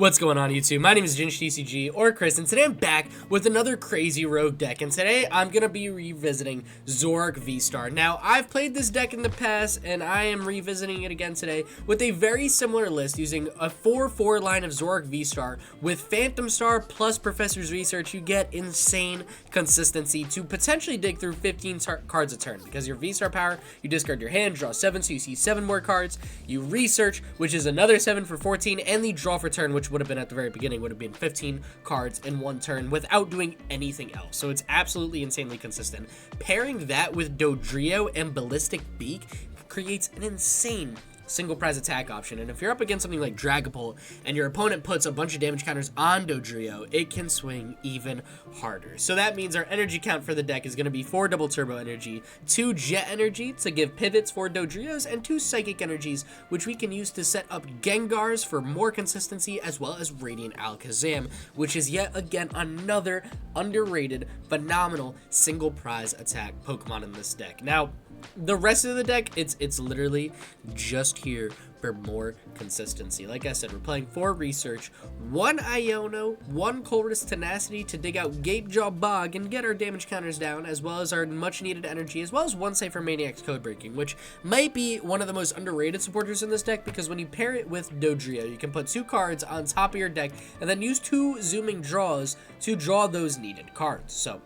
What's going on YouTube? My name is ginj-tcg or Chris, and today I'm back with another crazy rogue deck, and today I'm going to be revisiting Zoroark VSTAR. Now, I've played this deck in the past, and I am revisiting it again today with a very similar list using a 4-4 line of Zoroark VSTAR with Phantom Star plus Professor's Research. You get insane consistency to potentially dig through 15 cards a turn, because your VSTAR power, you discard your hand, draw 7, so you see 7 more cards, you research, which is another 7 for 14, and the draw for turn, which would have been at the very beginning, would have been 15 cards in one turn without doing anything else. So it's absolutely insanely consistent. Pairing that with Dodrio and Ballistic Beak creates an insane single prize attack option, and if you're up against something like Dragapult and your opponent puts a bunch of damage counters on Dodrio, it can swing even harder. So that means our energy count for the deck is going to be 4 double turbo energy, 2 jet energy to give pivots for Dodrios, and 2 psychic energies, which we can use to set up Gengars for more consistency, as well as Radiant Alakazam, which is yet again another underrated, phenomenal single prize attack Pokemon in this deck. Now, the rest of the deck, it's literally just here for more consistency. Like I said, we're playing 4 Research, 1 Iono, 1 Colress Tenacity to dig out Gapejaw Bog and get our damage counters down, as well as our much needed energy, as well as 1 Ciphermaniac's Codebreaking, which might be one of the most underrated supporters in this deck, because when you pair it with Dodrio, you can put 2 cards on top of your deck and then use 2 zooming draws to draw those needed cards. So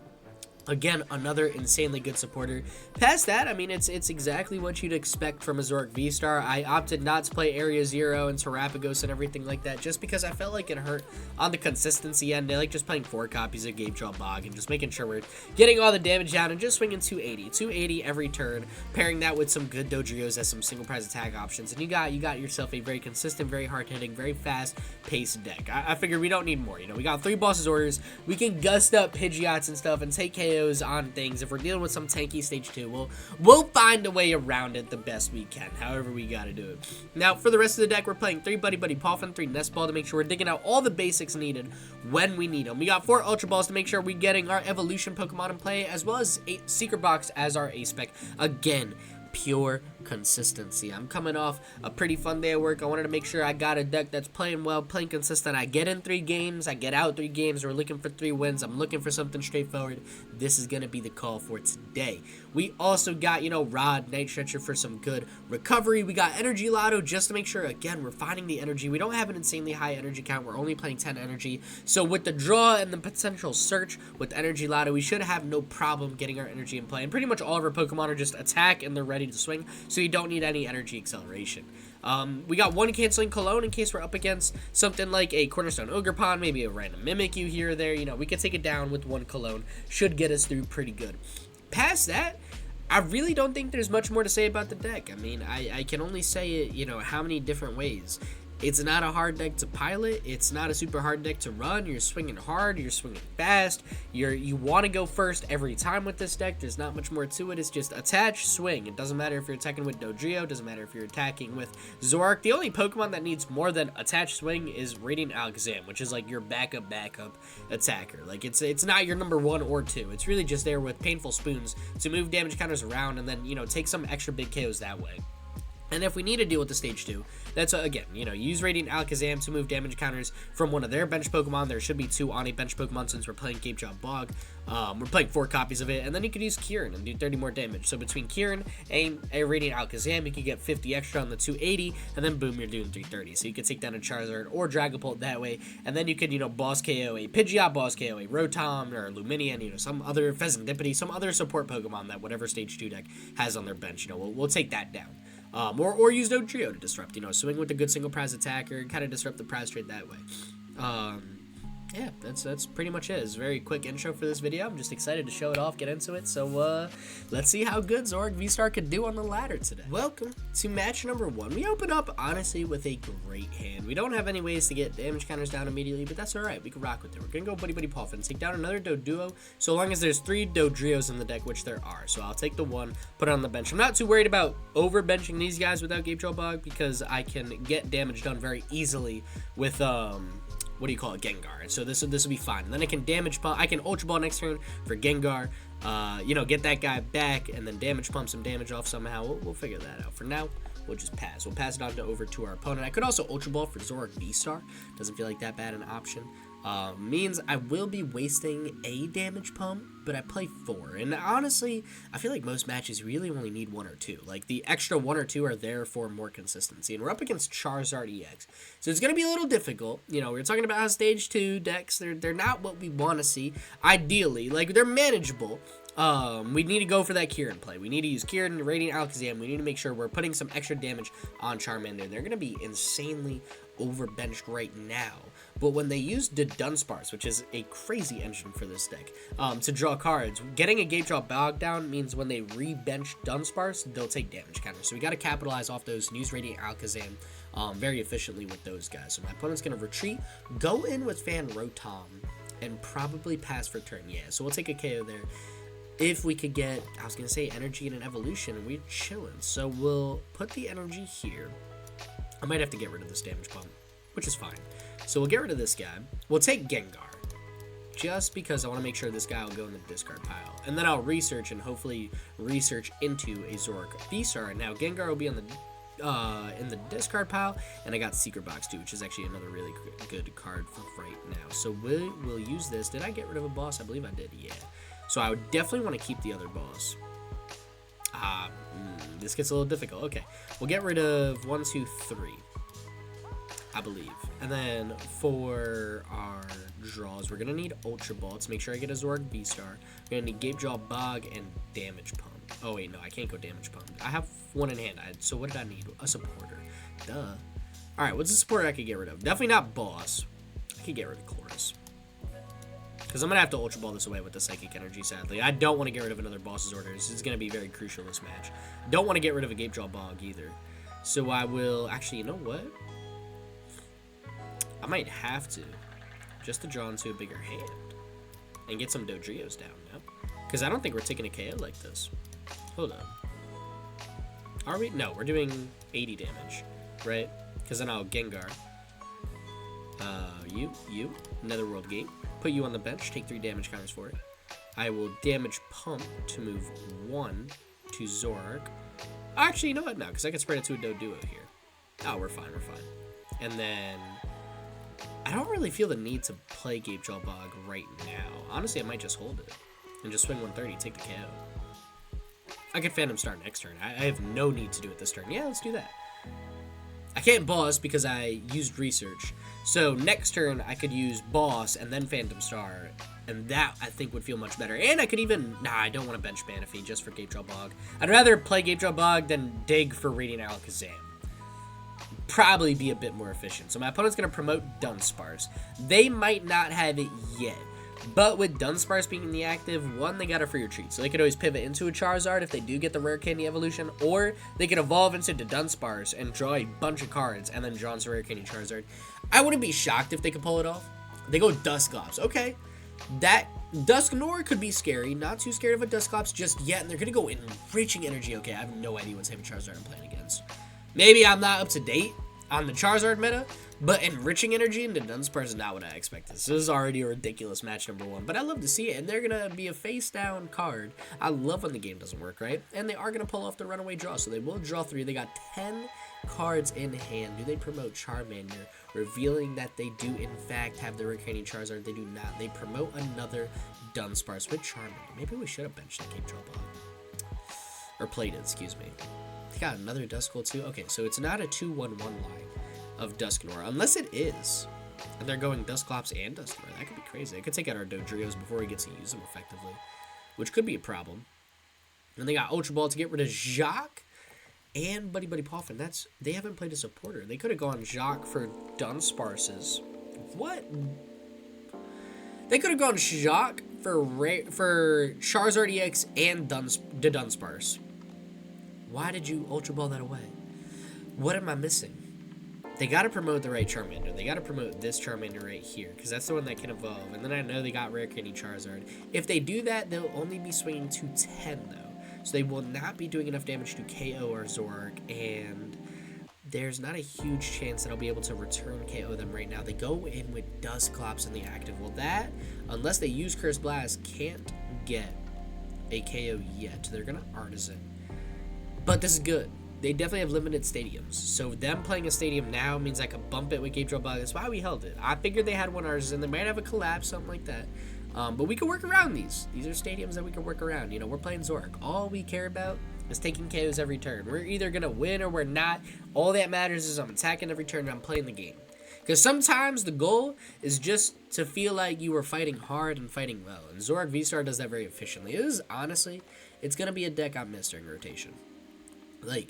again, another insanely good supporter. Past that, I mean, it's exactly what you'd expect from a Zoroark VSTAR. I opted not to play Area Zero and Terapagos and everything like that, just because I felt like it hurt on the consistency end. I like just playing 4 copies of Gapejaw Bog and just making sure we're getting all the damage down and just swinging 280 every turn, pairing that with some good Dodrios as some single prize attack options, and you got yourself a very consistent, very hard-hitting, very fast-paced deck. I figured we don't need more. You know, we got 3 bosses orders, we can gust up Pidgeots and stuff and take KOs on things. If we're dealing with some tanky stage 2, we'll find a way around it the best we can, however we gotta do it. Now, for the rest of the deck, we're playing 3 Buddy-Buddy Poffin, 3 Nest Ball to make sure we're digging out all the basics needed when we need them. We got 4 Ultra Balls to make sure we're getting our evolution Pokemon in play, as well as 8 Secret Box as our A-Spec. Again, pure consistency. I'm coming off a pretty fun day at work. I wanted to make sure I got a deck that's playing well, playing consistent. I get in 3 games, I get out 3 games. We're looking for 3 wins. I'm looking for something straightforward. This is going to be the call for today. We also got, you know, Rod, Night Stretcher for some good recovery. We got Energy Loto just to make sure, again, we're finding the energy. We don't have an insanely high energy count. We're only playing 10 energy. So with the draw and the potential search with Energy Loto, we should have no problem getting our energy in play. And pretty much all of our Pokemon are just attack and they're ready to swing, so you don't need any energy acceleration. We got 1 Canceling Cologne in case we're up against something like a Cornerstone Ogerpon, maybe a random Mimikyu here or there. You know, we can take it down with 1 Cologne. Should get us through pretty good. Past that, I really don't think there's much more to say about the deck. I mean, I can only say it, you know, how many different ways. It's not a hard deck to pilot. It's not a super hard deck to run. You're swinging hard. You're swinging fast. You want to go first every time with this deck. There's not much more to it. It's just attach, swing. It doesn't matter if you're attacking with Dodrio. It doesn't matter if you're attacking with Zoroark. The only Pokemon that needs more than attach, swing is Radiant Alakazam, which is like your backup attacker. Like it's not your number 1 or 2. It's really just there with Painful Spoons to move damage counters around and then, you know, take some extra big KOs that way. And if we need to deal with the stage 2, that's, again, you know, use Radiant Alakazam to move damage counters from one of their bench Pokemon. There should be 2 on a bench Pokemon since we're playing Gapejaw Bog. We're playing 4 copies of it, and then you could use Kieran and do 30 more damage. So between Kieran and a Radiant Alakazam, you could get 50 extra on the 280, and then boom, you're doing 330. So you could take down a Charizard or Dragapult that way, and then you could, you know, boss KO a Pidgeot, boss KO a Rotom or Luminian, you know, some other Pheasantipity, some other support Pokemon that whatever stage 2 deck has on their bench. You know, we'll take that down. Or use Dodrio to disrupt, you know, swing with a good single prize attacker, kind of disrupt the prize trade that way. Yeah, that's pretty much it. It's a very quick intro for this video. I'm just excited to show it off, get into it. So, let's see how good Zoroark VSTAR could do on the ladder today. Welcome to match number 1. We open up, honestly, with a great hand. We don't have any ways to get damage counters down immediately, but that's alright. We can rock with it. We're going to go Buddy-Buddy Poffin, take down another Doduo, so long as there's 3 Dodrios in the deck, which there are. So I'll take the 1, put it on the bench. I'm not too worried about over-benching these guys without Gapejaw Bog, because I can get damage done very easily with, what do you call it, Gengar. So this will be fine. And then I can damage pump. I can Ultra Ball next turn for Gengar. You know, get that guy back and then damage pump some damage off somehow. We'll figure that out. For now, we'll just pass. We'll pass it on over to our opponent. I could also Ultra Ball for Zoroark VSTAR. Doesn't feel like that bad an option. Means I will be wasting a damage pump, but I play 4. And honestly, I feel like most matches really only need 1 or 2. Like, the extra 1 or 2 are there for more consistency. And we're up against Charizard EX. So it's going to be a little difficult. You know, we were talking about how Stage 2 decks, they're not what we want to see. Ideally, like, they're manageable. We need to go for that Kieran play. We need to use Kieran, Radiant Alakazam. We need to make sure we're putting some extra damage on Charmander. They're going to be insanely overbenched right now. But when they use the Dunsparce, which is a crazy engine for this deck, to draw cards, getting a Gapejaw Bog down means when they re-bench Dunsparce, they'll take damage counters. So we got to capitalize off those and use Radiant Alakazam very efficiently with those guys. So my opponent's going to retreat, go in with Fan Rotom, and probably pass for turn. Yeah, so we'll take a KO there. If we could get, I was going to say energy and an evolution, and we're chilling. So we'll put the energy here. I might have to get rid of this damage pump, which is fine. So we'll get rid of this guy. We'll take Gengar, just because I want to make sure this guy will go in the discard pile. And then I'll research and hopefully research into a Zoroark VSTAR. And now Gengar will be on the in the discard pile, and I got Secret Box too, which is actually another really good card for right now. So we'll use this. Did I get rid of a boss? I believe I did, yeah. So I would definitely want to keep the other boss. This gets a little difficult. Okay, we'll get rid of 1, 2, 3, I believe. And then for our draws, we're going to need Ultra Ball to make sure I get a Zoroark VSTAR. We're going to need Gapejaw Bog and Damage Pump. Oh, wait, no, I can't go Damage Pump. I have 1 in hand. So what did I need? A supporter. Duh. All right, what's a supporter I could get rid of? Definitely not Boss. I could get rid of Colress. Because I'm going to have to Ultra Ball this away with the Psychic Energy, sadly. I don't want to get rid of another Boss's Orders. It's going to be very crucial this match. Don't want to get rid of a Gapejaw Bog either. So I will... Actually, you know what? I might have to. Just to draw into a bigger hand. And get some Dodrios down, no? Because I don't think we're taking a KO like this. Hold on. Are we? No, we're doing 80 damage. Right? Because then I'll Gengar. You. Netherworld Gate. Put you on the bench, take 3 damage counters for it. I will Damage Pump to move 1 to Zoroark. Actually, you know what? No, because I can spread it to a Doduo here. Oh, we're fine. And then I don't really feel the need to play Gapejaw Bog right now. Honestly, I might just hold it and just swing 130, take the KO. I could Phantom Star next turn. I have no need to do it this turn. Yeah, let's do that. I can't Boss because I used Research. So next turn, I could use Boss and then Phantom Star. And that, I think, would feel much better. And I could even... Nah, I don't want to bench Manaphy just for Gapejaw Bog. I'd rather play Gapejaw Bog than dig for Radiant Alakazam. Probably be a bit more efficient. So my opponent's going to promote Dunsparce. They might not have it yet. But with Dunsparce being in the active, 1, they got a free retreat. So they could always pivot into a Charizard if they do get the Rare Candy evolution. Or they could evolve into Dunsparce and draw a bunch of cards and then draw into Rare Candy Charizard. I wouldn't be shocked if they could pull it off. They go Dusclops. Okay. That Dusknoir could be scary. Not too scared of a Dusclops just yet. And they're going to go Enriching Energy. Okay, I have no idea what type of Charizard I'm playing against. Maybe I'm not up to date on the Charizard meta, but Enriching Energy into Dunsparce is not what I expected. This is already a ridiculous match number 1, but I love to see it, and they're going to be a face-down card. I love when the game doesn't work, right? And they are going to pull off the runaway draw, so they will draw 3. They got 10 cards in hand. Do they promote Charmander, revealing that they do, in fact, have the Rare Candy Charizard? They do not. They promote another Dunsparce with Charmander. Maybe we should have benched the Gapejaw Bog. Or played it, excuse me. They got another Duskull too. Okay, so it's not a 2-1-1 line of Dusknoir, unless it is. And they're going Dusclops and Dusknoir. That could be crazy. They could take out our Dodrios before we get to use them effectively, which could be a problem. And they got Ultra Ball to get rid of Jacques and Buddy-Buddy Poffin. They haven't played a supporter. They could have gone Jacques for Dunsparces. What? They could have gone Jacques for Charizard EX and Dunsparce. Why did you Ultra Ball that away? What am I missing? They got to promote the right Charmander. They got to promote this Charmander right here, because that's the one that can evolve. And then I know they got Rare Candy Charizard. If they do that, they'll only be swinging to 10, though. So they will not be doing enough damage to KO our Zoroark, and there's not a huge chance that I'll be able to return KO them right now. They go in with Dusclops in the active. Well, that, unless they use Curse Blast, can't get a KO yet. They're going to Artisan. But this is good. they definitely have limited stadiums. So them playing a stadium now means I could bump it with Gapejaw Bog. That's why we held it. I figured they had one artisan. They might have a collapse, something like that. But we can work around these. These are stadiums that we can work around. You know, we're playing Zoroark. All we care about is taking KOs every turn. We're either going to win or we're not. All that matters is I'm attacking every turn and I'm playing the game. Because sometimes the goal is just to feel like you were fighting hard and fighting well. And Zoroark VSTAR does that very efficiently. It is, honestly, it's going to be a deck I miss during rotation. Like,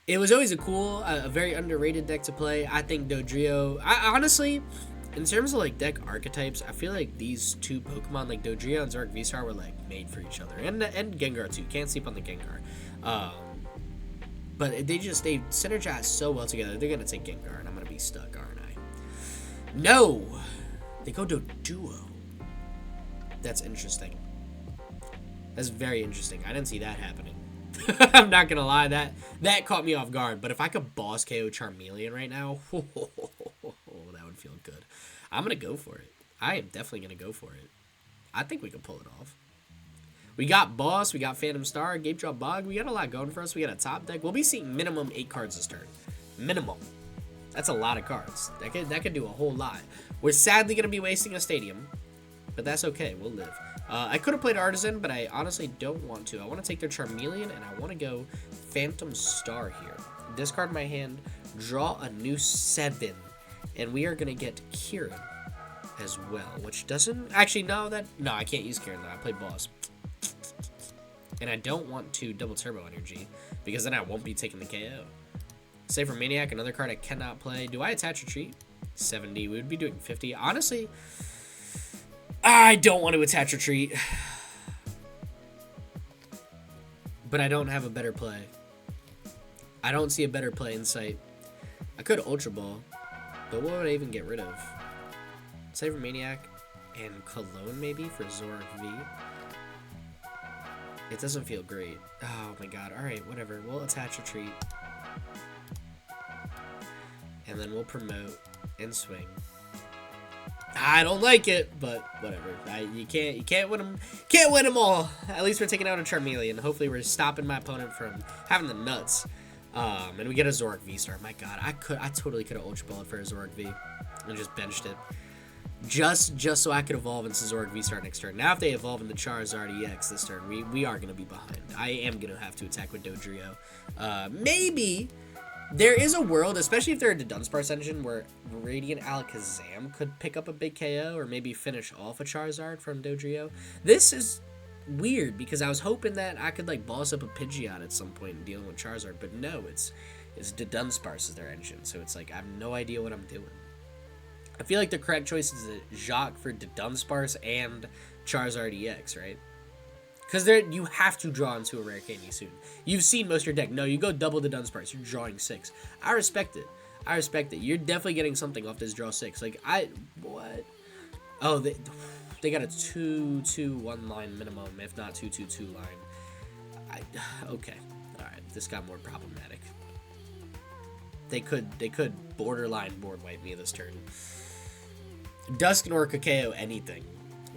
it was always a very underrated deck to play. I think Dodrio, honestly, in terms of like deck archetypes, I feel like these two Pokemon, like Dodrio and Zoroark VSTAR, were like made for each other. And Gengar too. Can't sleep on the Gengar. But they synergize so well together. They're going to take Gengar, and I'm going to be stuck, aren't I? No! They go Doduo. That's interesting. That's very interesting. I didn't see that happening. I'm not going to lie. That caught me off guard. But if I could boss KO Charmeleon right now, that would feel good. I'm going to go for it. I am definitely going to go for it. I think we can pull it off. We got Boss, we got Phantom Star, Gapejaw Bog. We got a lot going for us. We got a top deck. We'll be seeing minimum 8 cards this turn. Minimum. That's a lot of cards. That could do a whole lot. We're sadly going to be wasting a stadium, but that's okay. We'll live. I could have played Artisan, but I honestly don't want to. I want to take their Charmeleon, and I want to go Phantom Star here. Discard my hand, draw a new 7, and we are going to get Kieran as well, which doesn't... Actually, no, I can't use Kieran, though. I played Boss. And I don't want to double Turbo Energy, because then I won't be taking the KO. Ciphermaniac, another card I cannot play. Do I attach Retreat? 70. We would be doing 50. Honestly, I don't want to attach Retreat. But I don't have a better play. I don't see a better play in sight. I could Ultra Ball, but what would I even get rid of? Ciphermaniac and Cologne maybe for Zoroark V? It doesn't feel great. Oh my god. Alright, whatever. We'll attach Retreat. And then we'll promote and swing. I don't like it, but whatever. You can't win them. Can't win them all. At least we're taking out a Charmeleon. Hopefully we're stopping my opponent from having the nuts. And we get a Zoroark VSTAR. My god, I totally could have Ultra Balled for a Zoroark V and just benched it. Just so I could evolve into Zoroark VSTAR next turn. Now if they evolve into Charizard EX this turn, we are going to be behind. I am going to have to attack with Dodrio. Maybe there is a world, especially if they're the Dunsparce engine, where Radiant Alakazam could pick up a big KO or maybe finish off a Charizard from Dodrio. This is weird because I was hoping that I could like boss up a Pidgeot at some point in dealing with Charizard, but no, it's the Dunsparce is their engine, so it's like I have no idea what I'm doing. I feel like the correct choice is a Jacques for Dunsparce and Charizard EX, right? Because you have to draw into a rare candy soon. You've seen most of your deck. No, you go double the Dunsparce. You're drawing 6. I respect it. I respect it. You're definitely getting something off this draw 6. Like, what? Oh, they got a 2-2-1 line minimum, if not 2-2-2 line. Okay. Alright, this got more problematic. They could borderline board wipe me this turn. Dusknoir could KO anything.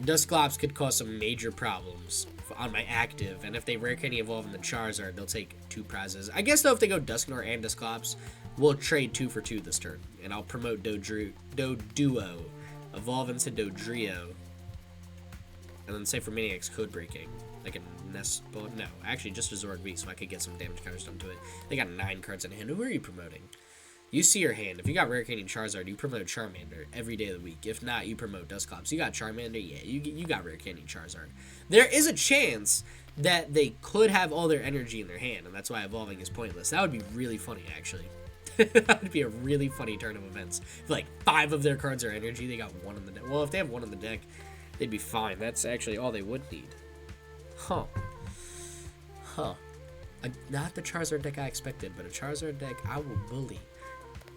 Dusclops could cause some major problems on my active, and if they rare candy evolve into Charizard, they'll take 2 prizes. I guess, though, if they go Dusknoir and Dusclops, we'll trade 2 for 2 this turn, and I'll promote Doduo, evolve into Dodrio, and then Ciphermaniac's Codebreaking, like a Nest Ball. No, actually, just a Zoroark V, so I could get some damage counters done to it. They got 9 cards in hand. Who are you promoting? You see your hand. If you got Rare Candy Charizard, you promote Charmander every day of the week. If not, you promote Dusclops. You got Charmander? Yeah, you got Rare Candy Charizard. There is a chance that they could have all their energy in their hand, and that's why evolving is pointless. That would be really funny, actually. That would be a really funny turn of events. If, like, 5 of their cards are energy, they got 1 on the deck. Well, if they have 1 on the deck, they'd be fine. That's actually all they would need. Huh. Not the Charizard deck I expected, but a Charizard deck I will bully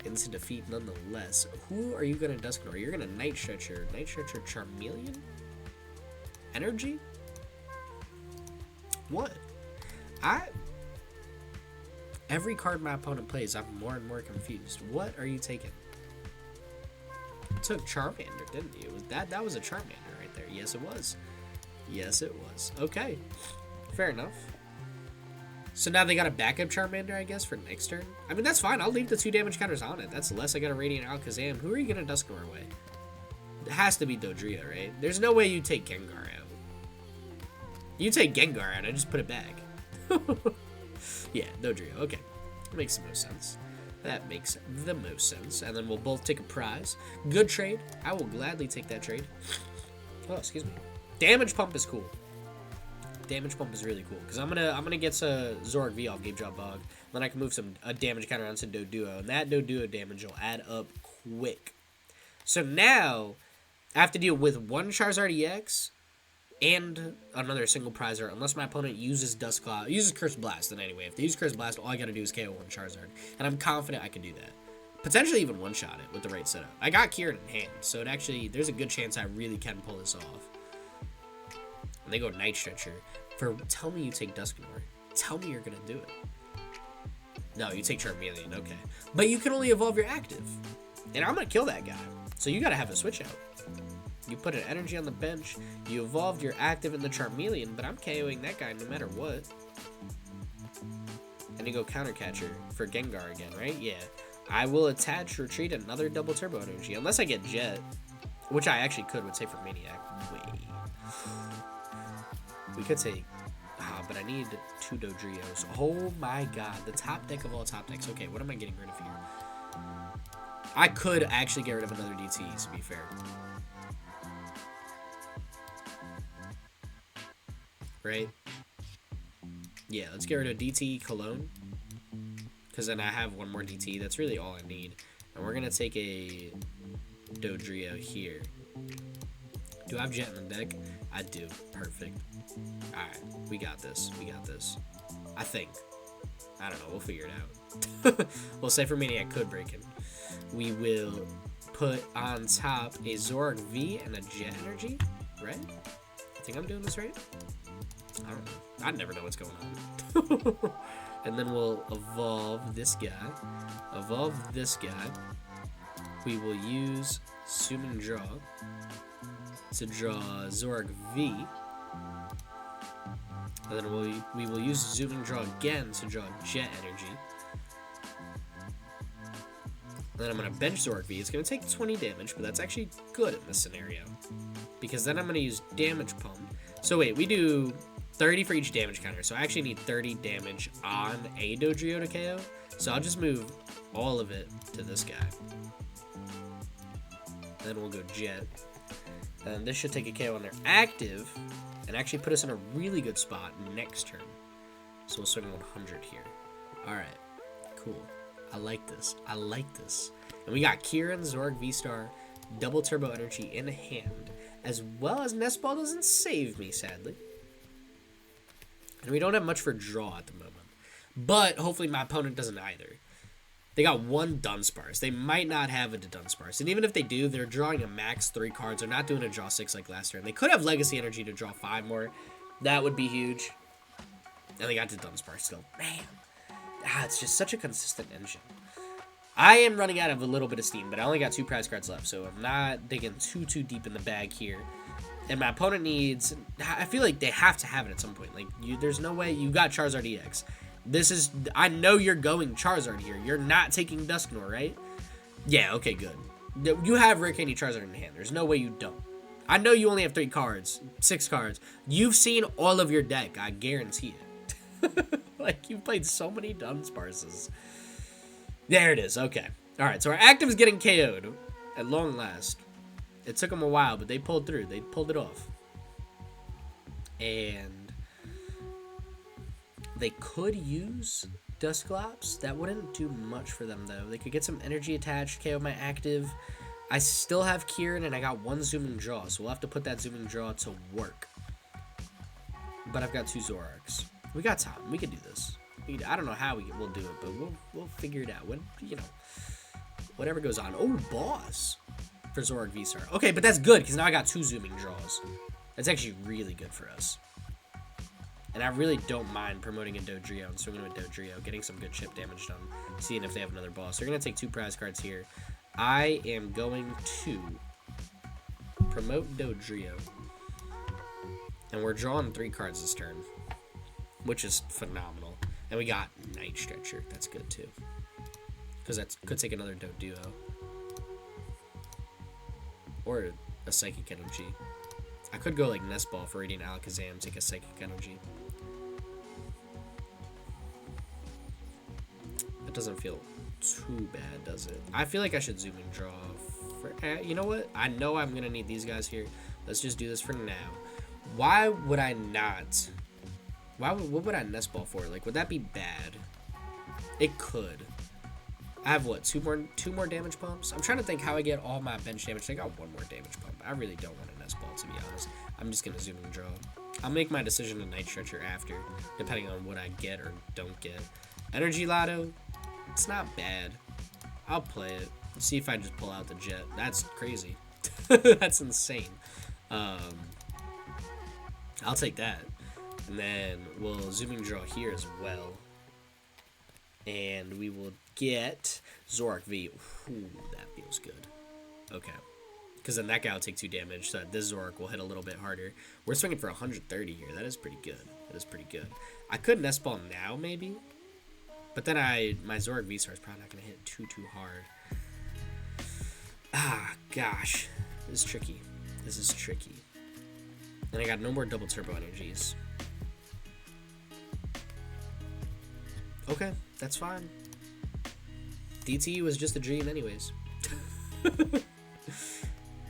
into defeat nonetheless. Who are you going to Dusknoir? You're going to Night Stretcher. Night Stretcher Charmeleon? Energy? What? Every card my opponent plays, I'm more and more confused. What are you taking? You took Charmander, didn't you? That was a Charmander right there. Yes, it was. Yes, it was. Okay. Fair enough. So now they got a backup Charmander, I guess, for next turn. I mean, that's fine. I'll leave the 2 damage counters on it. That's less. I got a Radiant Alakazam. Who are you going to Dusknoir away? It has to be Dodrio, right? There's no way you take Gengar out. You take Gengar out, I just put it back. Yeah, Dodrio. Okay. That makes the most sense. That makes the most sense. And then we'll both take a prize. Good trade. I will gladly take that trade. Oh, excuse me. Damage Pump is cool. Damage Pump is really cool because I'm gonna get a Zoroark V off Gapejaw Bog. Then I can move a damage counter onto Doduo, and that Doduo damage will add up quick. So now I have to deal with 1 Charizard EX and another single prizer unless my opponent uses Curse Blast. Then anyway, if they use Curse Blast, all I gotta do is KO 1 Charizard, and I'm confident I can do that. Potentially even one-shot it with the right setup. I got Kieran in hand, so it actually there's a good chance I really can pull this off. And they go Night Stretcher. Tell me you take Dusknoir. Tell me you're gonna do it. No, you take Charmeleon, okay. But you can only evolve your active. And I'm gonna kill that guy. So you gotta have a switch out. You put an energy on the bench, you evolved your active in the Charmeleon, but I'm KOing that guy no matter what. And you go Counter Catcher for Gengar again, right? Yeah. I will attach Retreat another double Turbo Energy, unless I get Jet. Which I actually could with Ciphermaniac. Wait. We could take, but I need 2 Dodrios. Oh my god, the top deck of all top decks. Okay, what am I getting rid of here? I could actually get rid of another DT, to be fair. Right? Yeah, let's get rid of DT Cologne. Because then I have 1 more DT. That's really all I need. And we're going to take a Dodrio here. Do I have Jet in the deck? I do. Perfect. Alright, we got this. We got this. I think. I don't know. We'll figure it out. We'll say for Maniac Codebreaking. We will put on top a Zoroark V and a Jet Energy. Right? I think I'm doing this right? I don't know. I never know what's going on. And then we'll evolve this guy. Evolve this guy. We will use Zooming Draw to draw Zoroark V. And then we will use Zooming Draw again to draw Jet Energy. And then I'm going to bench Zoroark V. It's going to take 20 damage, but that's actually good in this scenario. Because then I'm going to use Damage Pump. So wait, we do 30 for each damage counter. So I actually need 30 damage on a Dodrio to KO. So I'll just move all of it to this guy. And then we'll go Jet. And this should take a KO on their active and actually put us in a really good spot next turn. So we'll swing 100 here. Alright, cool. I like this. I like this. And we got Kieran Zoroark VSTAR, double Turbo Energy in hand, as well as Nest Ball doesn't save me, sadly. And we don't have much for draw at the moment. But hopefully my opponent doesn't either. They got 1 Dunsparce. They might not have a Dunsparce. And even if they do, they're drawing a max 3 cards. They're not doing a draw 6 like last turn. They could have Legacy Energy to draw 5 more. That would be huge. And they got the Dunsparce still. Man. It's just such a consistent engine. I am running out of a little bit of steam, but I only got 2 prize cards left. So I'm not digging too deep in the bag here. And my opponent needs... I feel like they have to have it at some point. Like, there's no way... You got Charizard EX. This is... I know you're going Charizard here. You're not taking Dusknoir, right? Yeah, okay, good. You have Rare Candy Charizard in hand. There's no way you don't. I know you only have 3 cards. 6 cards. You've seen all of your deck. I guarantee it. Like, you've played so many Dunsparces. There it is. Okay. Alright, so our active is getting KO'd. At long last. It took them a while, but they pulled through. They pulled it off. And... they could use Dusclops. That wouldn't do much for them, though. They could get some energy attached, KO my active. I still have Kieran, and I got 1 Zooming Draw, so we'll have to put that Zooming Draw to work. But I've got 2 Zoroarks. We got time. We can do this. I don't know how we'll do it, but we'll figure it out. When, you know, whatever goes on. Oh, boss for Zoroark VSTAR. Okay, but that's good, because now I got 2 Zooming Draws. That's actually really good for us. And I really don't mind promoting a Dodrio and swinging with Dodrio, getting some good chip damage done, seeing if they have another boss. They're going to take 2 prize cards here. I am going to promote Dodrio. And we're drawing 3 cards this turn, which is phenomenal. And we got Night Stretcher. That's good too. Because that could take another Doduo. Or a Psychic Energy. I could go like Nest Ball for Radiant Alakazam, take a Psychic Energy. That doesn't feel too bad, does it? I feel like I should zoom and draw. You know what? I know I'm going to need these guys here. Let's just do this for now. Why would I not? What would I Nest Ball for? Like, would that be bad? It could. I have what, two more damage pumps? I'm trying to think how I get all my bench damage. I got one more damage pump. I really don't want a Nest Ball, to be honest. I'm just gonna zoom and draw. I'll make my decision to Night Stretcher after, depending on what I get or don't get. Energy Loto, it's not bad. I'll play it. See if I just pull out the Jet. That's crazy. That's insane. I'll take that. And then we'll zoom and draw here as well. And we will get Zoroark V. Ooh, that feels good. Okay. Because then that guy will take 2 damage, so that this Zoroark will hit a little bit harder. We're swinging for 130 here. That is pretty good. That is pretty good. I could Nest Ball now, maybe. But then my Zoroark VSTAR is probably not going to hit too hard. Ah, gosh. This is tricky. This is tricky. And I got no more double turbo energies. Okay, that's fine. DTE was just a dream anyways.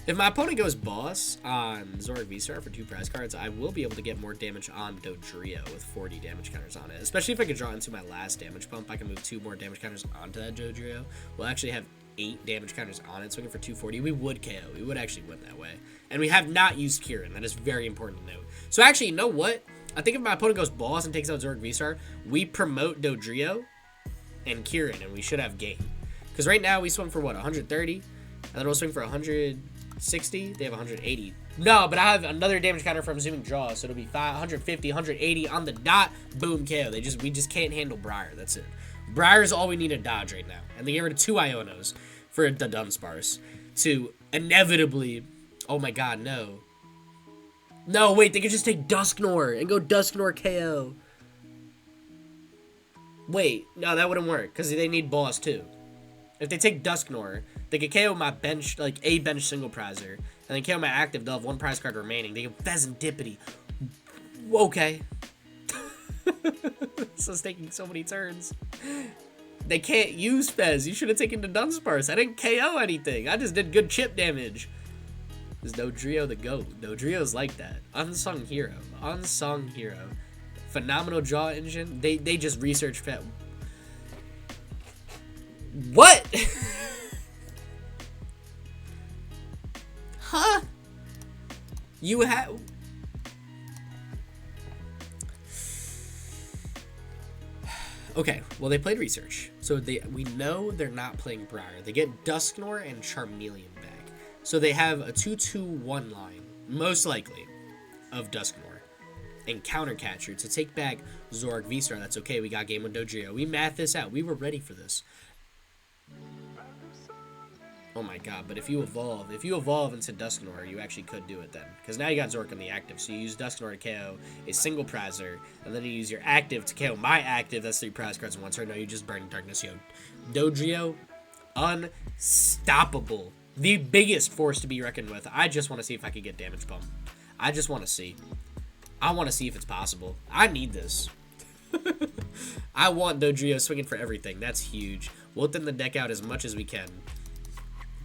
If my opponent goes boss on Zoroark VSTAR for 2 prize cards, I will be able to get more damage on Dodrio with 40 damage counters on it. Especially if I could draw into my last damage pump, I can move 2 more damage counters onto that Dodrio. We'll actually have 8 damage counters on it, swinging for 240. We would KO. We would actually win that way. And we have not used Kieran. That is very important to note. So actually, you know what? I think if my opponent goes boss and takes out Zoroark VSTAR, we promote Dodrio and Kieran, and we should have game. Because right now we swing for what, 130? And then we'll swing for 160. They have 180. No, but I have another damage counter from zooming draw, so it'll be 150, 180 on the dot. Boom, KO. We just can't handle Briar. That's it. Briar is all we need to dodge right now. And they get rid of 2 Ionos for the Dunsparce to inevitably. Oh my god, no. No, wait, they could just take Dusknoir and go Dusknoir KO. Wait, no, that wouldn't work, because they need boss too. If they take Dusknoir, they could KO my bench, like a bench single prizer, and then KO my active, they'll have 1 prize card remaining. They get Pheasantipity. Okay. This is taking so many turns. They can't use Fez. You should have taken the Dunsparce. I didn't KO anything. I just did good chip damage. Is Dodrio the GOAT? Dodrio's like that. Unsung hero. Unsung hero. Phenomenal draw engine. They just researched Pet. What? Huh? You have. Okay, well they played research, so we know they're not playing Briar. They get Dusknoir and Charmeleon back. So they have a 2-2-1 line, most likely, of Dusknoir and Countercatcher to take back Zoroark VSTAR. That's okay, we got game with Dodrio. We mathed this out. We were ready for this. Oh my god, but if you evolve into Dusknoir, you actually could do it then. Because now you got Zoroark in the active, so you use Dusknoir to KO a single prizer, and then you use your active to KO my active. That's 3 prize cards in 1 turn. No, you just burn Darkness. Yo, Dodrio, unstoppable. The biggest force to be reckoned with. I just want to see if I can get Damage Pump. I just want to see. I want to see if it's possible. I need this. I want Dodrio swinging for everything. That's huge. We'll thin the deck out as much as we can.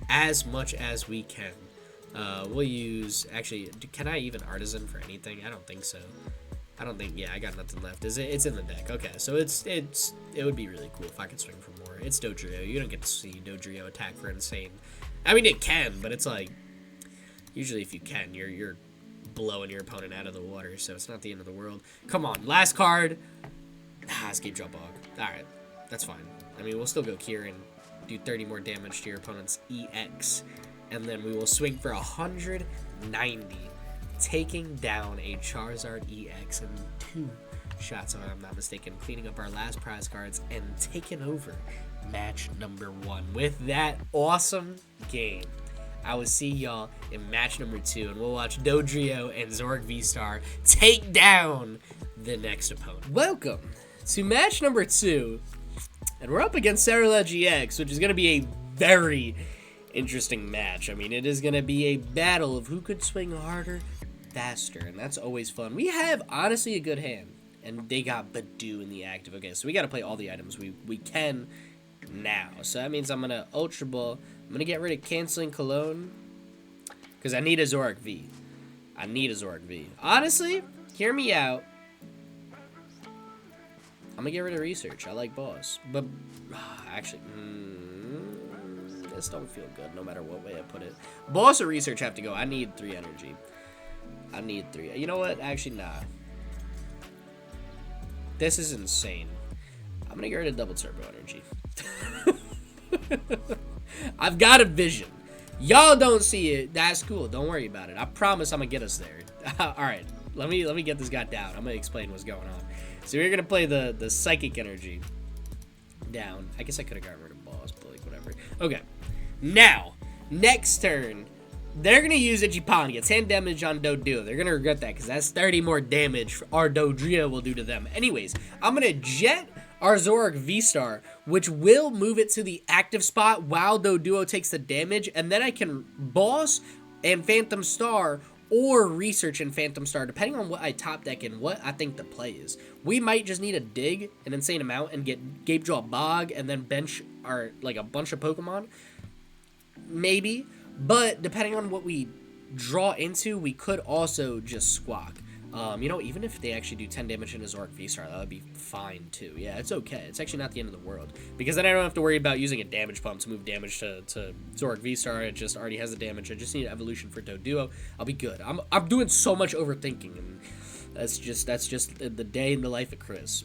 As much as we can. We'll use... Actually, can I even Artisan for anything? I don't think so. I don't think... Yeah, I got nothing left. Is it? It's in the deck. Okay, so it would be really cool if I could swing for more. It's Dodrio. You don't get to see Dodrio attack for insane... I mean, it can, but it's like, usually if you can, you're blowing your opponent out of the water, so it's not the end of the world. Come on, last card. It's Gapejaw Bog. Alright, that's fine. I mean, we'll still go Kieran, do 30 more damage to your opponent's EX, and then we will swing for 190, taking down a Charizard EX in 2 shots, if I'm not mistaken, cleaning up our last prize cards and taking over match number 1 with that awesome game. I will see y'all in match number 2, and we'll watch Dodrio and Zoroark VSTAR take down the next opponent. Welcome to match number 2. And we're up against Zoroark GX, which is going to be a very interesting match. I mean, it is going to be a battle of who could swing harder, faster, and that's always fun. We have, honestly, a good hand, and they got Badoo in the active. Okay, so we got to play all the items we can now. So that means I'm going to Ultra Ball. I'm going to get rid of Canceling Cologne, because I need a Zoroark V. I need a Zoroark V. Honestly, hear me out. I'm gonna get rid of Research. I like Boss. But, actually, this don't feel good no matter what way I put it. Boss or Research have to go. I need 3 energy. I need 3. You know what? Actually, nah. This is insane. I'm gonna get rid of Double Turbo Energy. I've got a vision. Y'all don't see it. That's cool. Don't worry about it. I promise I'm gonna get us there. Alright. Let me get this guy down. I'm gonna explain what's going on. So we're gonna play the Psychic Energy down. I guess I could have gotten rid of Boss, but like whatever. Okay. Now, next turn, they're gonna use Ichipan to get 10 damage on Doduo. They're gonna regret that because that's 30 more damage our Dodrio will do to them. Anyways, I'm gonna jet our Zoroark VSTAR, which will move it to the active spot while Doduo takes the damage, and then I can Boss and Phantom Star or Research and Phantom Star, depending on what I top deck and what I think the play is. We might just need to dig an insane amount and get Gapejaw Bog and then bench our, like, a bunch of Pokemon. Maybe. But depending on what we draw into, we could also just Squawk. You know, even if they actually do 10 damage into Zoroark VSTAR, that would be fine too. Yeah, it's okay. It's actually not the end of the world. Because then I don't have to worry about using a damage pump to move damage to Zoroark VSTAR. It just already has the damage. I just need an evolution for Doduo. I'll be good. I'm doing so much overthinking, and that's just the day in the life of Chris.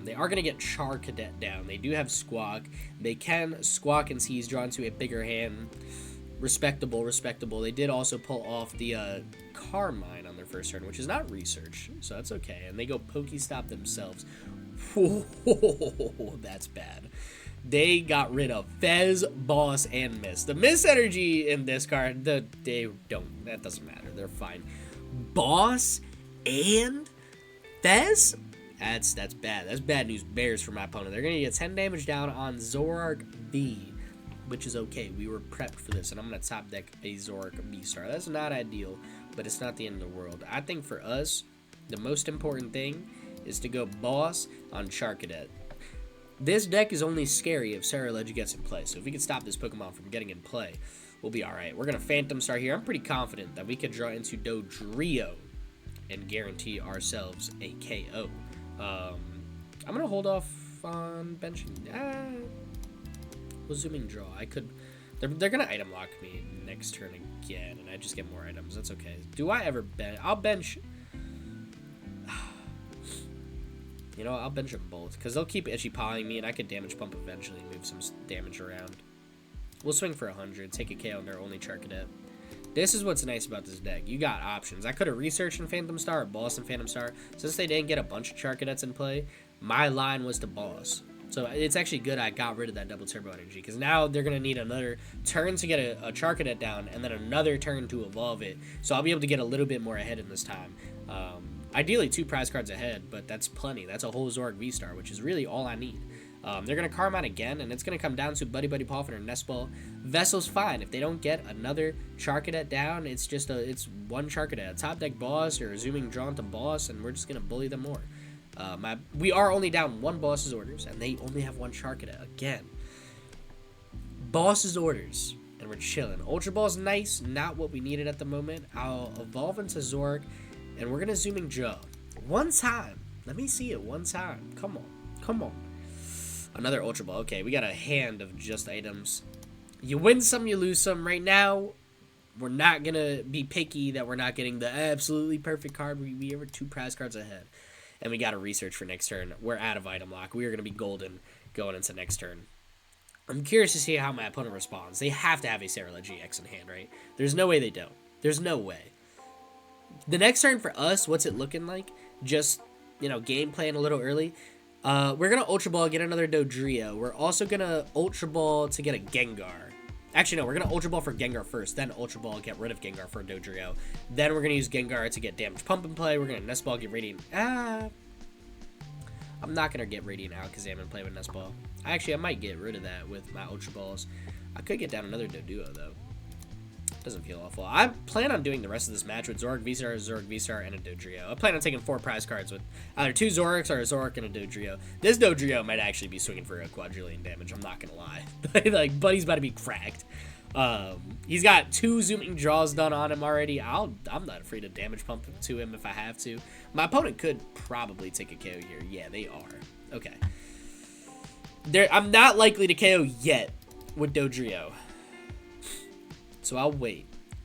They are going to get Char Cadet down. They do have Squawk. They can Squawk and Seize drawn to a bigger hand. Respectable. They did also pull off the Carmine on their first turn, which is not Research, so that's okay. And they go Pokestop themselves. Whoa, that's bad. They got rid of Fez, Boss, and Mist. The Mist energy in this card, that doesn't matter. They're fine. Boss and Fez? That's bad. That's bad news bears for my opponent. They're going to get 10 damage down on Zoroark V, which is okay. We were prepped for this, and I'm going to top deck a Zoroark VSTAR. That's not ideal, but it's not the end of the world. I think for us, the most important thing is to go Boss on Charcadet. This deck is only scary if Zoroark gets in play, so if we can stop this Pokemon from getting in play, we'll be alright. We're going to Phantom Star here. I'm pretty confident that we could draw into Dodrio and guarantee ourselves a KO. I'm going to hold off on benching. Well, zooming draw. I could. They're gonna item lock me next turn again, and I just get more items. That's okay. Do I ever bench? I'll bench. You know, I'll bench them both because they'll keep Ichipaing me, and I could damage pump eventually, move some damage around. We'll swing for 100, take a KO on their only Charcadet. This is what's nice about this deck. You got options. I could have researched in Phantom Star or Boss and Phantom Star. Since they didn't get a bunch of Charcadets in play, my line was to Boss. So it's actually good I got rid of that double turbo energy, because now they're going to need another turn to get a Charcadet down, and then another turn to evolve it. So I'll be able to get a little bit more ahead in this time. Ideally 2 prize cards ahead, but that's plenty. That's a whole Zoroark VSTAR, which is really all I need. They're going to Carmine again, and it's going to come down to Buddy-Buddy Poffin or Nest Ball. Vessel's fine. If they don't get another Charcadet down, it's one Charcadet. A top deck Boss or a zooming drawn to Boss, and we're just going to bully them more. We are only down 1 Boss's orders, and they only have 1 Charcadet. Again, Boss's orders, and we're chilling. Ultra Ball's nice, not what we needed at the moment. I'll evolve into Zoroark, and we're going to zooming Joe. One time. Let me see it one time. Come on. Another Ultra Ball. Okay, we got a hand of just items. You win some, you lose some. Right now, we're not going to be picky that we're not getting the absolutely perfect card. We are 2 prize cards ahead. And we got to research for next turn. We're out of item lock. We are going to be golden going into next turn. I'm curious to see how my opponent responds. They have to have a Zoroark GX in hand, right? There's no way they don't. There's no way. The next turn for us, what's it looking like? Just, game plan a little early. We're going to Ultra Ball, get another Dodrio. We're also going to Ultra Ball to get a Gengar. Actually, no, we're going to Ultra Ball for Gengar first, then Ultra Ball, get rid of Gengar for Dodrio. Then we're going to use Gengar to get Damage Pump in play. We're going to Nest Ball, get Radiant. I'm not going to get Radiant Alakazam and play with Nest Ball. Actually, I might get rid of that with my Ultra Balls. I could get down another Doduo, though. Doesn't feel awful. I plan on doing the rest of this match with Zoroark VSTAR, and a Dodrio. I plan on taking 4 prize cards with either 2 Zoroarks or a Zoroark and a Dodrio. This Dodrio might actually be swinging for a quadrillion damage. I'm not going to lie. Like, Buddy's about to be cracked. He's got 2 zooming draws done on him already. I'm not afraid to damage pump to him if I have to. My opponent could probably take a KO here. Yeah, they are. Okay. I'm not likely to KO yet with Dodrio. So I'll wait.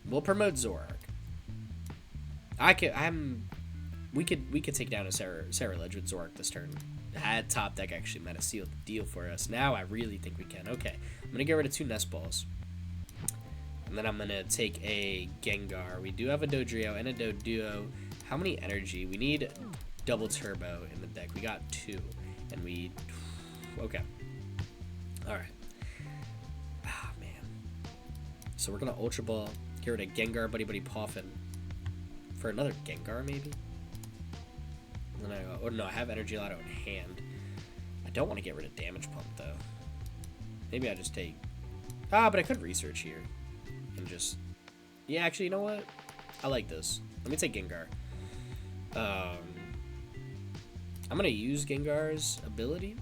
We'll promote Zoroark. We could take down a Ceruledge with Zoroark this turn. That top deck actually might have sealed the deal for us. Now I really think we can. Okay. I'm gonna get rid of 2 Nest Balls. And then I'm gonna take a Gengar. We do have a Dodrio and a Doduo. How many energy? We need double turbo in the deck. We got 2. And we... Okay. Alright. Ah, man. So we're gonna Ultra Ball. Get rid of Gengar, Buddy-Buddy Poffin. For another Gengar, maybe? And then I go... Oh, no, I have Energy Loto in hand. I don't want to get rid of Damage Pump, though. Maybe I just take... Ah, but I could research here. And just... Yeah, actually, you know what? I like this. Let me take Gengar. I'm going to use Gengar's ability,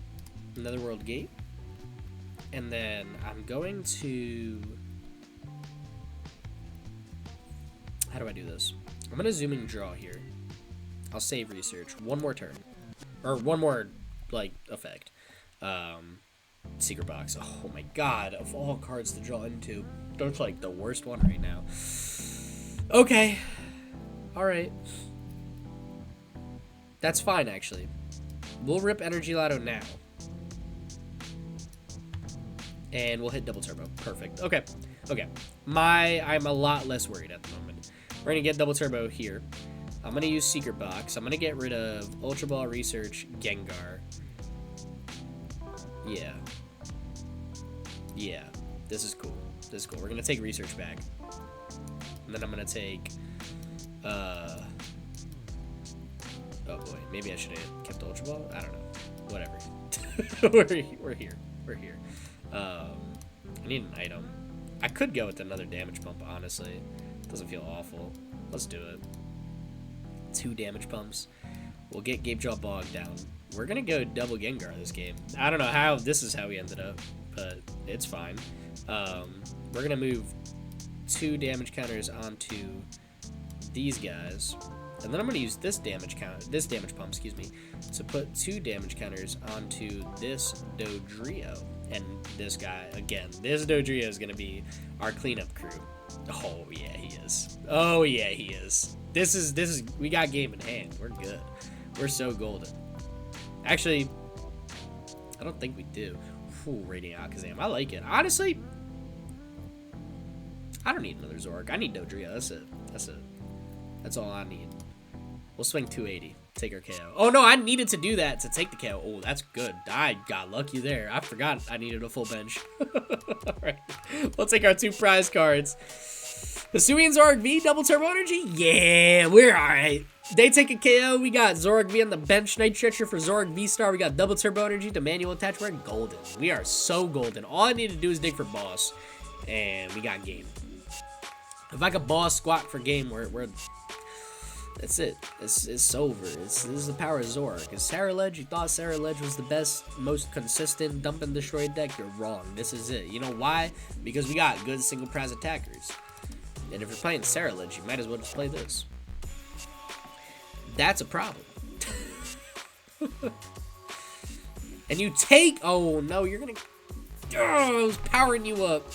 Netherworld Gate. And then I'm going to... How do I do this? I'm going to zoom and draw here. I'll save research. One more turn. Or one more, like, effect. Secret Box. Oh my god, of all cards to draw into, that's like the worst one right now. Okay. Alright. That's fine, actually. We'll rip Energy Loto now. And we'll hit double turbo. Perfect. Okay. Okay. I'm a lot less worried at the moment. We're gonna get double turbo here. I'm gonna use Secret Box. I'm gonna get rid of Ultra Ball Research Gengar. Yeah. Yeah. This is cool. This is cool. We're gonna take Research back. And then I'm gonna take oh boy, maybe I should have kept Ultra Ball. I don't know. Whatever. we're here. We're here. I need an item. I could go with another damage pump, honestly. Doesn't feel awful. Let's do it. 2 damage pumps. We'll get Gapejaw Bog down. We're gonna go double Gengar this game. I don't know how this is how we ended up, but it's fine. We're gonna move 2 damage counters onto these guys, and then I'm gonna use this damage pump, excuse me, to put 2 damage counters onto this Dodrio. And this guy, again, this Dodrio is gonna be our cleanup crew. Oh yeah, he is. Oh yeah, he is. This is we got game in hand. We're good. We're so golden. Actually, I don't think we do. Ooh, Radiant Alakazam. I like it. Honestly, I don't need another Zoroark. I need Dodrio. That's it. That's it. That's all I need. We'll swing 280. Take our KO. Oh, no, I needed to do that to take the KO. Oh, that's good. I got lucky there. I forgot I needed a full bench. All right. We'll take our 2 prize cards. Hisuian Zoroark V, double turbo energy? Yeah, we're all right. They take a KO. We got Zoroark V on the bench. Night Stretcher for Zoroark VSTAR. We got double turbo energy to manual attach. We're golden. We are so golden. All I need to do is dig for boss, and we got game. If I could boss squat for game, we're that's it. It's over. This is the power of Zoroark. Is Ceruledge? You thought Ceruledge was the best, most consistent dump and destroy deck? You're wrong. This is it. You know why? Because we got good single prize attackers. And if you're playing Ceruledge, you might as well just play this. That's a problem. And you take... Oh, no, you're going to... Oh, I was powering you up.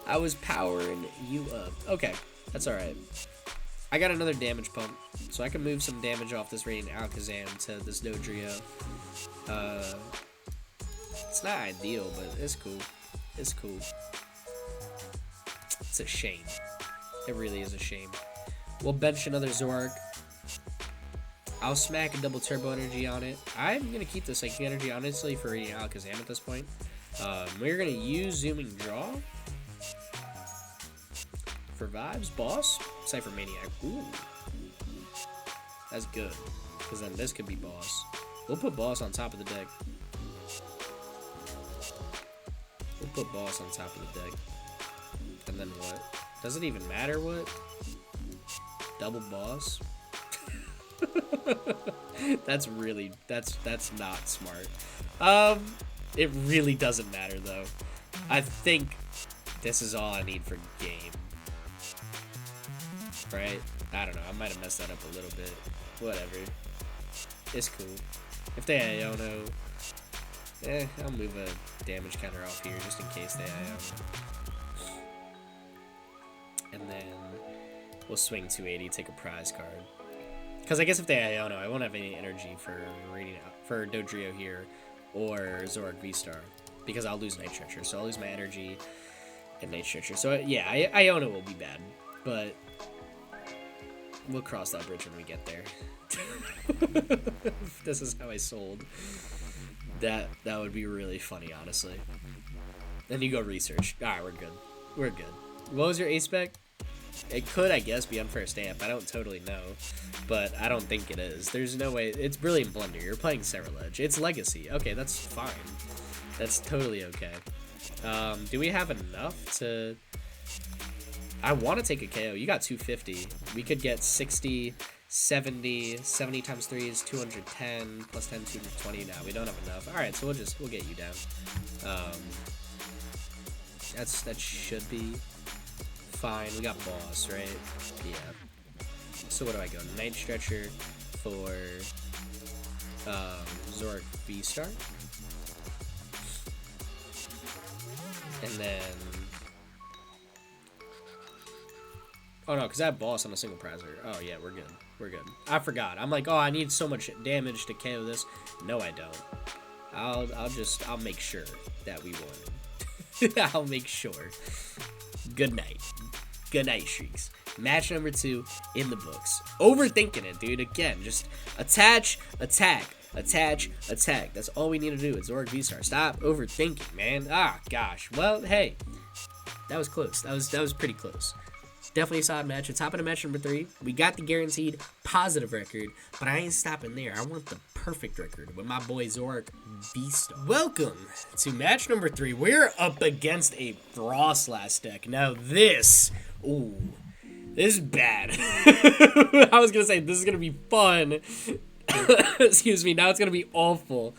I was powering you up. Okay, that's all right. I got another damage pump, so I can move some damage off this Radiant Alakazam to this Dodrio. It's not ideal, but it's cool. It's cool. It's a shame. It really is a shame. We'll bench another Zoroark. I'll smack a double turbo energy on it. I'm going to keep the psychic energy, honestly, for Radiant Alakazam at this point. We're going to use Zooming Draw. For vibes, boss, Ciphermaniac. Ooh. That's good. Because then this could be boss. We'll put Boss on top of the deck. We'll put Boss on top of the deck. And then what? Does it even matter what? Double Boss? That's not smart. It really doesn't matter though. I think this is all I need for game. Right? I don't know. I might have messed that up a little bit. Whatever. It's cool. If they Iono, I'll move a damage counter off here just in case they Iono. And then we'll swing 280, take a prize card. Because I guess if they Iono, I won't have any energy for Dodrio here or Zoroark VSTAR. Because I'll lose Night Stretcher. So I'll lose my energy and Night Stretcher. So yeah, Iono will be bad. But we'll cross that bridge when we get there. This is how I sold. That would be really funny, honestly. Then you go research. Alright, we're good. We're good. What was your ace spec? It could, I guess, be unfair stamp. I don't totally know. But I don't think it is. There's no way. It's Brilliant Blunder. You're playing Cerulege. It's Legacy. Okay, that's fine. That's totally okay. Do we have enough to... I want to take a KO. You got 250. We could get 60, 70 times 3 is 210, plus 10, 220. Now we don't have enough. All right, so we'll get you down. That should be fine. We got Boss, right? Yeah. So what do I go? Night Stretcher for Zoroark VSTAR. And then... Oh no, because I have Boss on a single prizer. Oh yeah, we're good. We're good. I forgot. I'm like, oh, I need so much damage to KO this. No, I don't. I'll make sure that we won. I'll make sure. Good night. Good night, Shrieks. Match number 2 in the books. Overthinking it, dude. Again, just attach, attack, attach, attack. That's all we need to do with Zoroark VSTAR. Stop overthinking, man. Ah, gosh. Well, hey, that was close. That was pretty close. Definitely a solid match. It's hopping to match number 3. We got the guaranteed positive record, but I ain't stopping there. I want the perfect record with my boy Zoroark VSTAR. Welcome to match number 3. We're up against a Frostlass deck. Now this, this is bad. I was gonna say this is gonna be fun. Excuse me. Now it's gonna be awful.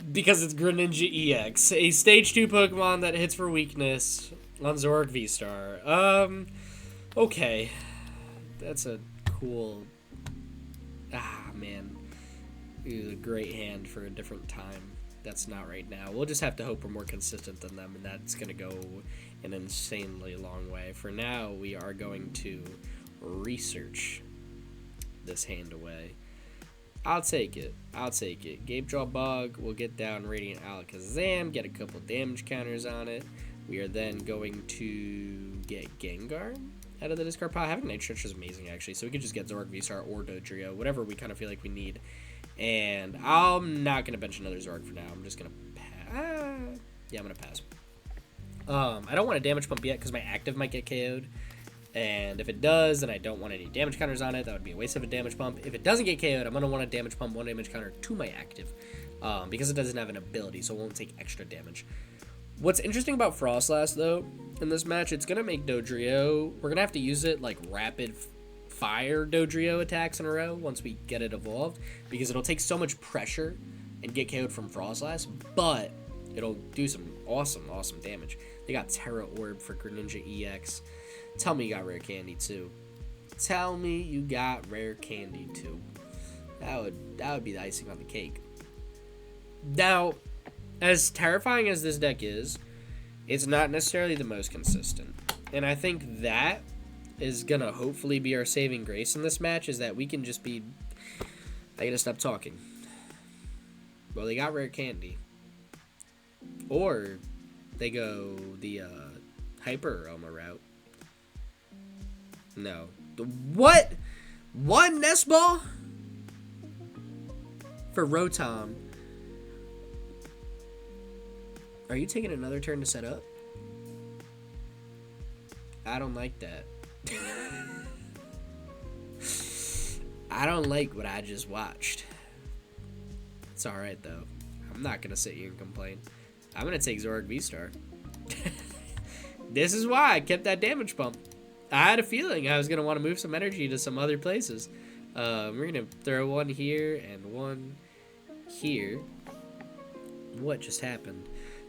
Because it's Greninja EX, a stage 2 Pokemon that hits for weakness on Zoroark VSTAR. Okay. That's a cool... man. It was a great hand for a different time. That's not right now. We'll just have to hope we're more consistent than them, and that's going to go an insanely long way. For now, we are going to research this hand away. I'll take it. I'll take it. Gapejaw Bog will get down Radiant Alakazam, get a couple damage counters on it. We are then going to get Gengar out of the discard pile. Having Night Stretcher is amazing, actually. So we could just get Zoroark VSTAR or Dodrio, whatever we kind of feel like we need. And I'm not going to bench another Zoroark for now. I'm just going to pass. Yeah, I'm going to pass. I don't want a damage pump yet because my active might get KO'd. And if it does, then I don't want any damage counters on it. That would be a waste of a damage pump. If it doesn't get KO'd, I'm going to want a damage pump, 1 damage counter to my active. Because it doesn't have an ability, so it won't take extra damage. What's interesting about Frostlass, though, in this match, it's going to make Dodrio... We're going to have to use it like rapid fire Dodrio attacks in a row once we get it evolved. Because it'll take so much pressure and get KO'd from Frostlass, but it'll do some awesome damage. They got Terra Orb for Greninja EX. Tell me you got Rare Candy, too. Tell me you got Rare Candy, too. That would be the icing on the cake. Now... as terrifying as this deck is, it's not necessarily the most consistent. And I think that is going to hopefully be our saving grace in this match, is that we can just be... I gotta stop talking. Well, they got Rare Candy. Or they go the Hyper Aroma route. No. What? One Nest Ball? For Rotom. Are you taking another turn to set up? I don't like that. I don't like what I just watched. It's alright, though. I'm not going to sit here and complain. I'm going to take Zoroark VSTAR. This is why I kept that damage pump. I had a feeling I was going to want to move some energy to some other places. We're going to throw one here and one here. What just happened?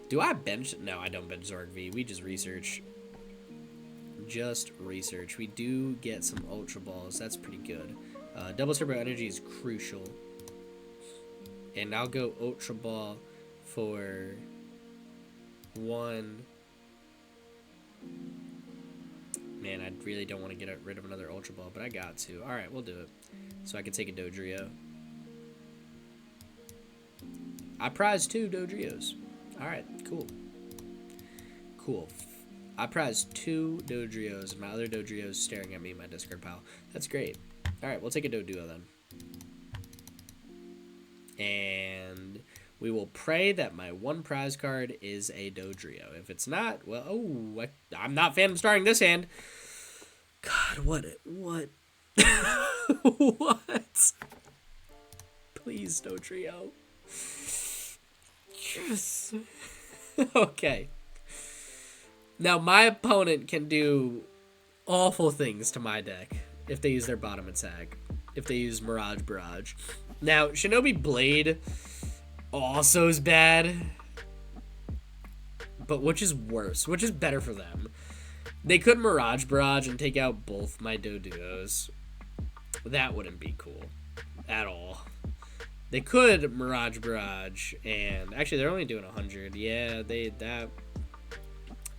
Do I bench? No, I don't bench Zoroark V. We just research. Just research. We do get some Ultra Balls. That's pretty good. Double Turbo Energy is crucial. And I'll go Ultra Ball for one. Man, I really don't want to get rid of another Ultra Ball, but I got to. Alright, we'll do it. So I can take a Dodrio. I prize 2 Dodrios. Alright, cool. Cool. I prized 2 Dodrios, and my other Dodrio's staring at me in my discard pile. That's great. Alright, we'll take a Doduo then. And we will pray that my one prize card is a Dodrio. If it's not, well, oh, I'm not Phantom Starring this hand. God, what? What? Please, Dodrio. Yes. Okay. Now, my opponent can do awful things to my deck if they use their bottom attack. If they use Mirage Barrage. Now, Shinobi Blade also is bad. But which is worse? Which is better for them? They could Mirage Barrage and take out both my Doduos. That wouldn't be cool. At all. They could Mirage Barrage and... Actually, they're only doing 100. Yeah, if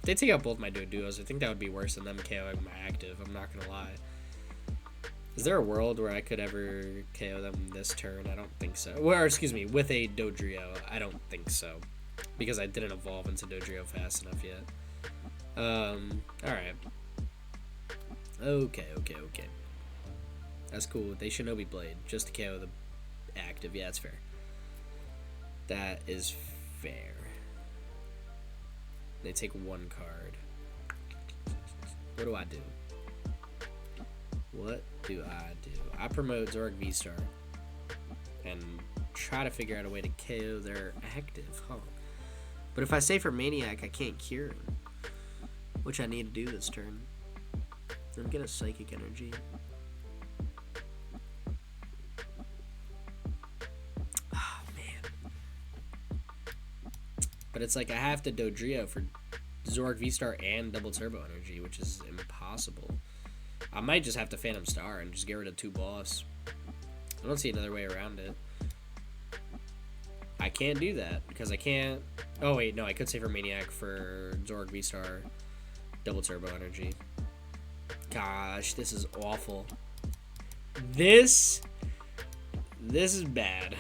they take out both my Doduos, I think that would be worse than them KOing my active. I'm not going to lie. Is there a world where I could ever KO them this turn? I don't think so. Or, excuse me, with a Dodrio. I don't think so. Because I didn't evolve into Dodrio fast enough yet. Alright. Okay. That's cool. They Shinobi Blade. Just to KO the active. Yeah, that's fair. That is fair. They take one card. What do I do? What do I do? I promote Zoroark VSTAR and try to figure out a way to KO their active, huh? But if I Ciphermaniac, I can't cure him, which I need to do this turn. I'm gonna Psychic Energy. Oh, man. But it's like I have to Dodrio for Zoroark VSTAR and Double Turbo Energy, which is impossible. I might just have to Phantom Star and just get rid of 2 boss. I don't see another way around it. I can't do that because I can't... Oh, wait, no, I could Ciphermaniac for Zoroark VSTAR, Double Turbo Energy. Gosh, this is awful. This is bad.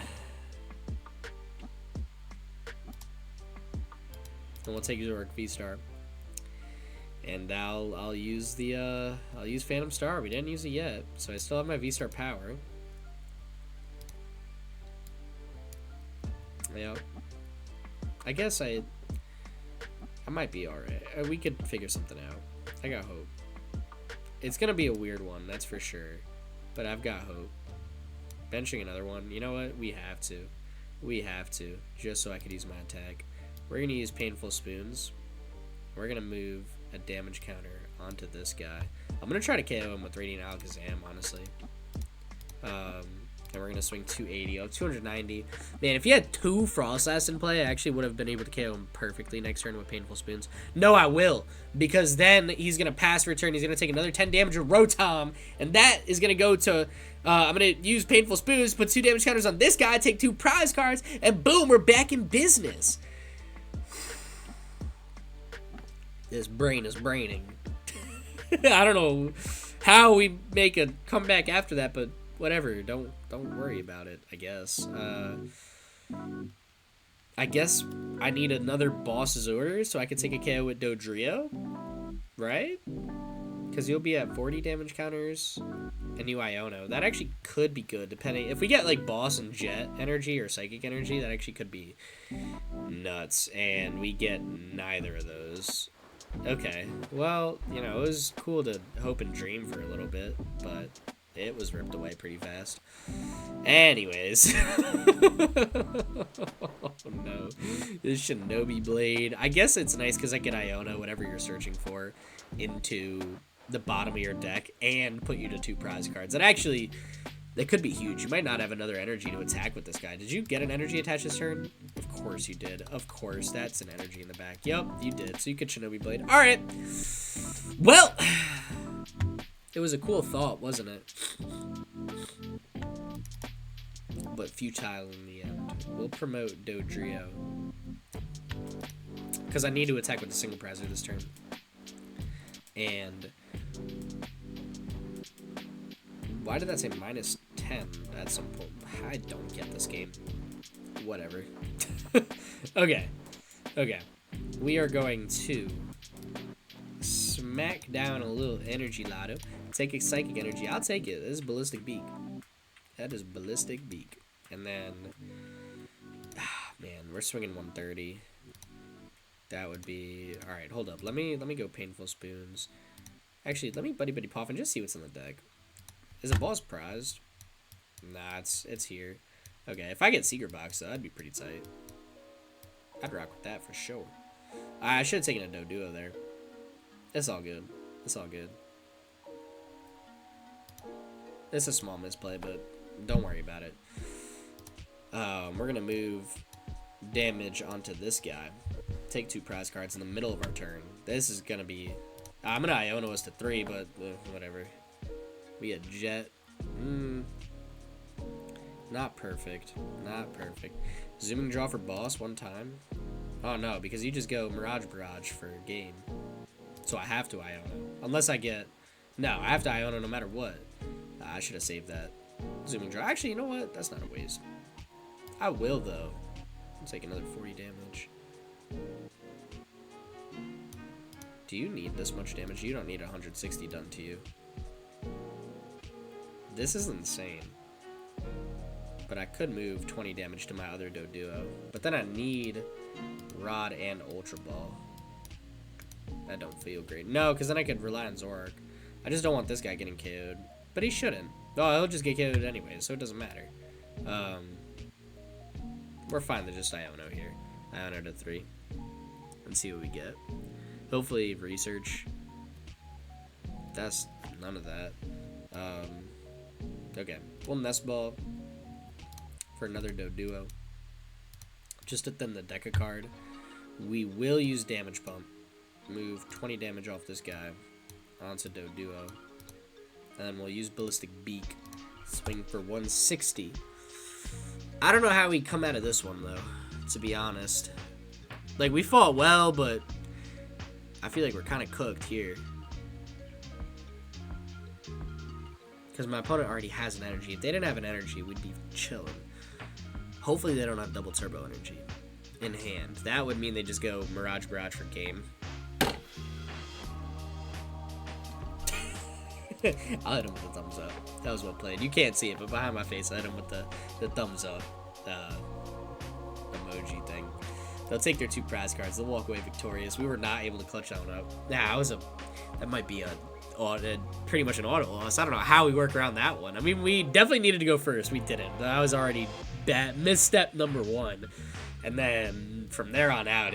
And we'll take Zoroark VSTAR. And I'll use the I'll use Phantom Star. We didn't use it yet, so I still have my VSTAR power. Yeah. I guess I might be alright. We could figure something out. I got hope. It's gonna be a weird one, that's for sure. But I've got hope. Benching another one. You know what? We have to. We have to. Just so I could use my attack. We're gonna use Painful Spoons. We're gonna move a damage counter onto this guy. I'm gonna try to KO him with Radiant Alakazam, honestly. And we're gonna swing 280. Oh, 290. Man, if he had 2 Froslass in play, I actually would have been able to KO him perfectly next turn with Painful Spoons. No, I will, because then he's gonna pass return. He's gonna take another 10 damage with Rotom, and that is gonna go to. I'm gonna use Painful Spoons, put 2 damage counters on this guy, take 2 prize cards, and boom, we're back in business. This brain is braining. I don't know how we make a comeback after that, but whatever. Don't worry about it, I guess. I guess I need another boss's order so I can take a KO with Dodrio, right? Because you'll be at 40 damage counters and you Iono. That actually could be good, depending. If we get like boss and jet energy or psychic energy, that actually could be nuts. And we get neither of those. Okay, well, you know, it was cool to hope and dream for a little bit, but it was ripped away pretty fast. Anyways. Oh no. This Shinobi Blade. I guess it's nice because I get Iono, whatever you're searching for, into the bottom of your deck and put you to 2 prize cards. And actually, that could be huge. You might not have another energy to attack with this guy. Did you get an energy attached this turn? Of course you did. Of course. That's an energy in the back. Yep, you did. So you could Shinobi Blade. Alright. Well, it was a cool thought, wasn't it? But futile in the end. We'll promote Dodrio. Because I need to attack with a single prizer this turn. And why did that say minus 10 at some point? I don't get this game. Whatever. Okay. Okay. We are going to smack down a little Energy Loto. Take a Psychic Energy. I'll take it. This is Ballistic Beak. That is Ballistic Beak. And then, man, we're swinging 130. That would be, all right, hold up. Let me go Painful Spoons. Actually, let me Buddy-Buddy Poffin just see what's in the deck. Is it boss prized? Nah, it's here. Okay, if I get Secret Box, though, that'd be pretty tight. I'd rock with that for sure. I should have taken a Doduo there. It's all good. It's all good. It's a small misplay, but don't worry about it. We're going to move damage onto this guy. Take 2 prize cards in the middle of our turn. This is going to be... I'm going to Iono us to 3, but whatever. We had Jet. Not perfect. Not perfect. Zooming draw for boss 1 time. Oh, no, because you just go Mirage Barrage for game. So I have to Iono. Unless I get... No, I have to Iono no matter what. I should have saved that. Zooming draw. Actually, you know what? That's not a waste. I will, though. I'll take another 40 damage. Do you need this much damage? You don't need 160 done to you. This is insane. But I could move 20 damage to my other Doduo. But then I need Rod and Ultra Ball. That don't feel great. No, because then I could rely on Zoroark. I just don't want this guy getting KO'd. But he shouldn't. Oh, he'll just get KO'd anyway, so it doesn't matter. We're fine to just Iono here. Iono to 3. And see what we get. Hopefully research. That's none of that. Okay. We'll Nest Ball for another Doduo. Just to thin the deck a card. We will use Damage Pump. Move 20 damage off this guy onto Doduo. And then we'll use Ballistic Beak. Swing for 160. I don't know how we come out of this one, though, to be honest. Like, we fought well, but I feel like we're kind of cooked here. Because my opponent already has an energy. If they didn't have an energy, we'd be chilling. Hopefully they don't have double turbo energy in hand. That would mean they just go Mirage Barrage for game. I'll hit him with the thumbs up. That was well played. You can't see it, but behind my face, I hit him with the thumbs up emoji thing. They'll take their 2 prize cards. They'll walk away victorious. We were not able to clutch that one up. Nah, that might be pretty much an auto loss. I don't know how we work around that one. I mean, we definitely needed to go first. We didn't. That was already misstep number 1. And then from there on out,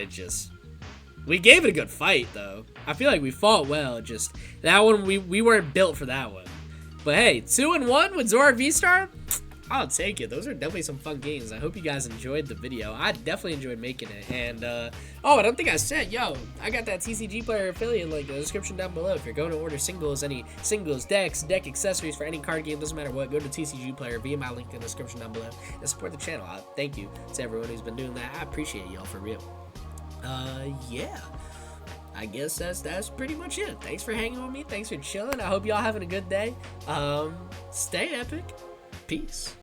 we gave it a good fight, though. I feel like we fought well. Just that one, we weren't built for that one. But hey, 2-1 with Zoroark VSTAR? I'll take it. Those are definitely some fun games. I hope you guys enjoyed the video. I definitely enjoyed making it. And, oh, I don't think I said, I got that TCG player affiliate link in the description down below. If you're going to order any singles, decks, deck accessories for any card game, doesn't matter what, go to TCG player via my link in the description down below and support the channel. Thank you to everyone who's been doing that. I appreciate y'all for real. Yeah. I guess that's pretty much it. Thanks for hanging with me. Thanks for chilling. I hope y'all having a good day. Stay epic. Peace.